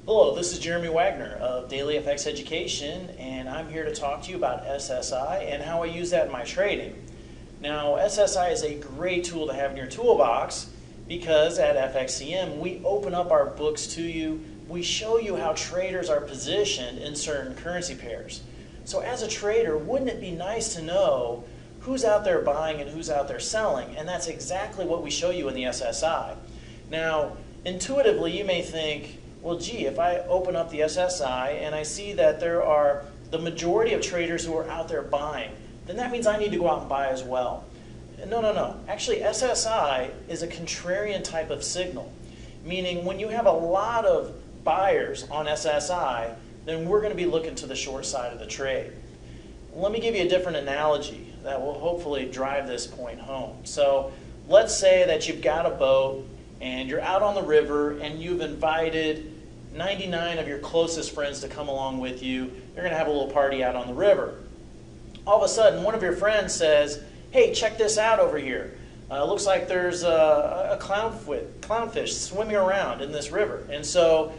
Hello, this is Jeremy Wagner of Daily FX Education, and I'm here to talk to you about SSI and how I use that in my trading. Now, SSI is a great tool to have in your toolbox because at FXCM we open up our books to you. We show you how traders are positioned in certain currency pairs. So as a trader, wouldn't it be nice to know who's out there buying and who's out there selling? And that's exactly what we show you in the SSI. Now, intuitively you may think, well, gee, if I open up the SSI and I see that there are the majority of traders who are out there buying, then that means I need to go out and buy as well. No. Actually, SSI is a contrarian type of signal, meaning when you have a lot of buyers on SSI, then we're going to be looking to the short side of the trade. Let me give you a different analogy that will hopefully drive this point home. So let's say that you've got a boat and you're out on the river and you've invited 99 of your closest friends to come along with you. You're going to have a little party out on the river. All of a sudden, one of your friends says, hey, check this out over here. Looks like there's a clownfish swimming around in this river. And so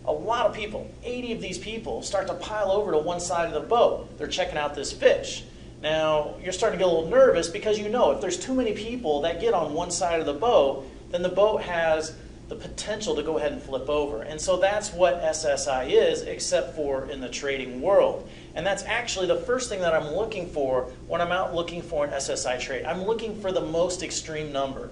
a lot of people, 80 of these people, start to pile over to one side of the boat. They're checking out this fish. Now, you're starting to get a little nervous because you know if there's too many people that get on one side of the boat, then the boat has the potential to go ahead and flip over. And so that's what SSI is, except for in the trading world. And that's actually the first thing that I'm looking for when I'm out looking for an SSI trade. I'm looking for the most extreme number.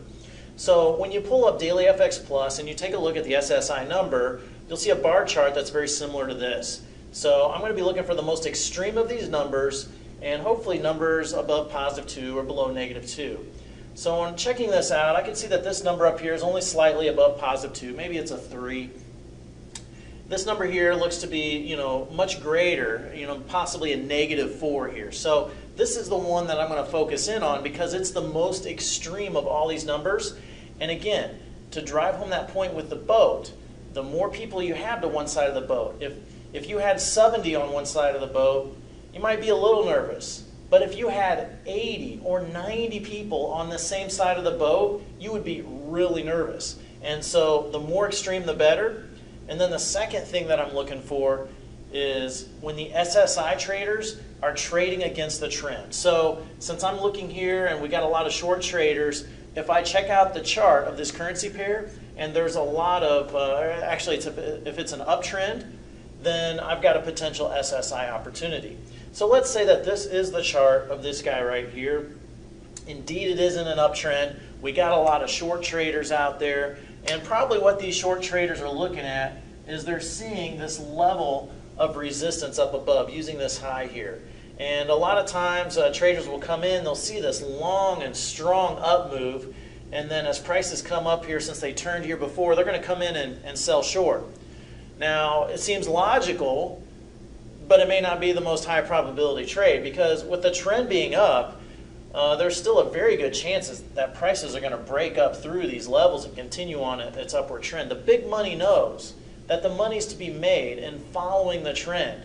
So when you pull up Daily FX Plus and you take a look at the SSI number, you'll see a bar chart that's very similar to this. So I'm going to be looking for the most extreme of these numbers, and hopefully numbers above +2 or below -2. So on checking this out, I can see that this number up here is only slightly above +2. Maybe it's a 3. This number here looks to be, much greater, possibly a -4 here. So this is the one that I'm going to focus in on because it's the most extreme of all these numbers. And again, to drive home that point with the boat, the more people you have to one side of the boat. If you had 70 on one side of the boat, you might be a little nervous. But if you had 80 or 90 people on the same side of the boat, you would be really nervous. And so the more extreme, the better. And then the second thing that I'm looking for is when the SSI traders are trading against the trend. So since I'm looking here and we got a lot of short traders, if I check out the chart of this currency pair and there's a lot of, if it's an uptrend, then I've got a potential SSI opportunity. So let's say that this is the chart of this guy right here. Indeed, it is in an uptrend. We got a lot of short traders out there, and probably what these short traders are looking at is they're seeing this level of resistance up above using this high here. And a lot of times traders will come in, they'll see this long and strong up move, and then as prices come up here, since they turned here before, they're going to come in and sell short. Now, it seems logical, but it may not be the most high probability trade because with the trend being up, there's still a very good chance that prices are going to break up through these levels and continue on its upward trend. The big money knows that the money's to be made in following the trend.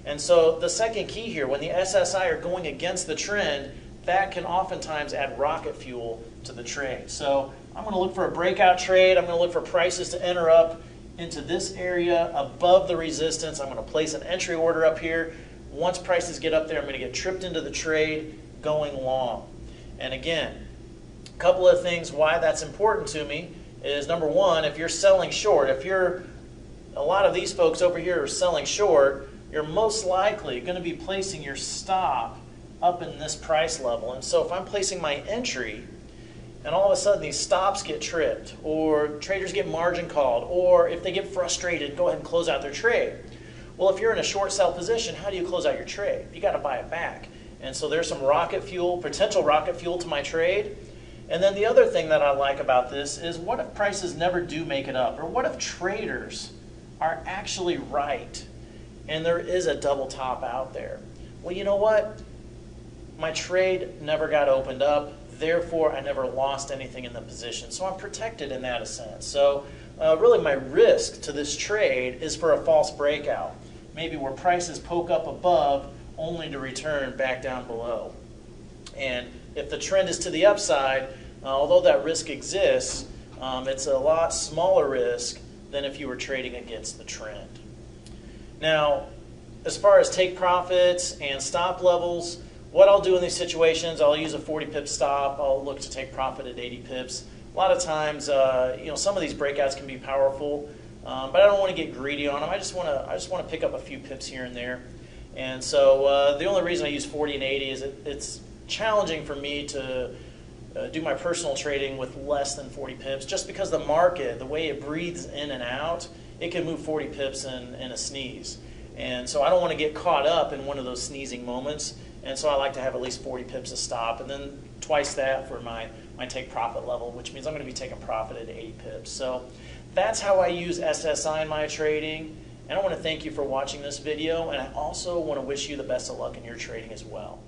And so the second key here, when the SSI are going against the trend, that can oftentimes add rocket fuel to the trade. So I'm going to look for a breakout trade. I'm going to look for prices to enter up into this area above the resistance. I'm going to place an entry order up here. Once prices get up there, I'm going to get tripped into the trade going long. And again, a couple of things why that's important to me is number one, if you're selling short, a lot of these folks over here are selling short, you're most likely going to be placing your stop up in this price level. And so if I'm placing my entry, and all of a sudden these stops get tripped, or traders get margin called, or if they get frustrated, go ahead and close out their trade. Well, if you're in a short sell position, how do you close out your trade? You got to buy it back. And so there's some rocket fuel, potential rocket fuel to my trade. And then the other thing that I like about this is what if prices never do make it up? Or what if traders are actually right and there is a double top out there? Well, you know what? My trade never got opened up. Therefore, I never lost anything in the position. So I'm protected in that sense. So really my risk to this trade is for a false breakout. Maybe where prices poke up above only to return back down below. And if the trend is to the upside, although that risk exists, it's a lot smaller risk than if you were trading against the trend. Now, as far as take profits and stop levels, what I'll do in these situations, I'll use a 40 pip stop. I'll look to take profit at 80 pips. A lot of times, some of these breakouts can be powerful, but I don't want to get greedy on them. I just want to pick up a few pips here and there. And so the only reason I use 40 and 80 is it's challenging for me to do my personal trading with less than 40 pips, just because the market, the way it breathes in and out, it can move 40 pips in a sneeze. And so I don't want to get caught up in one of those sneezing moments, and so I like to have at least 40 pips to stop, and then twice that for my take profit level, which means I'm going to be taking profit at 80 pips. So that's how I use SSI in my trading, and I want to thank you for watching this video, and I also want to wish you the best of luck in your trading as well.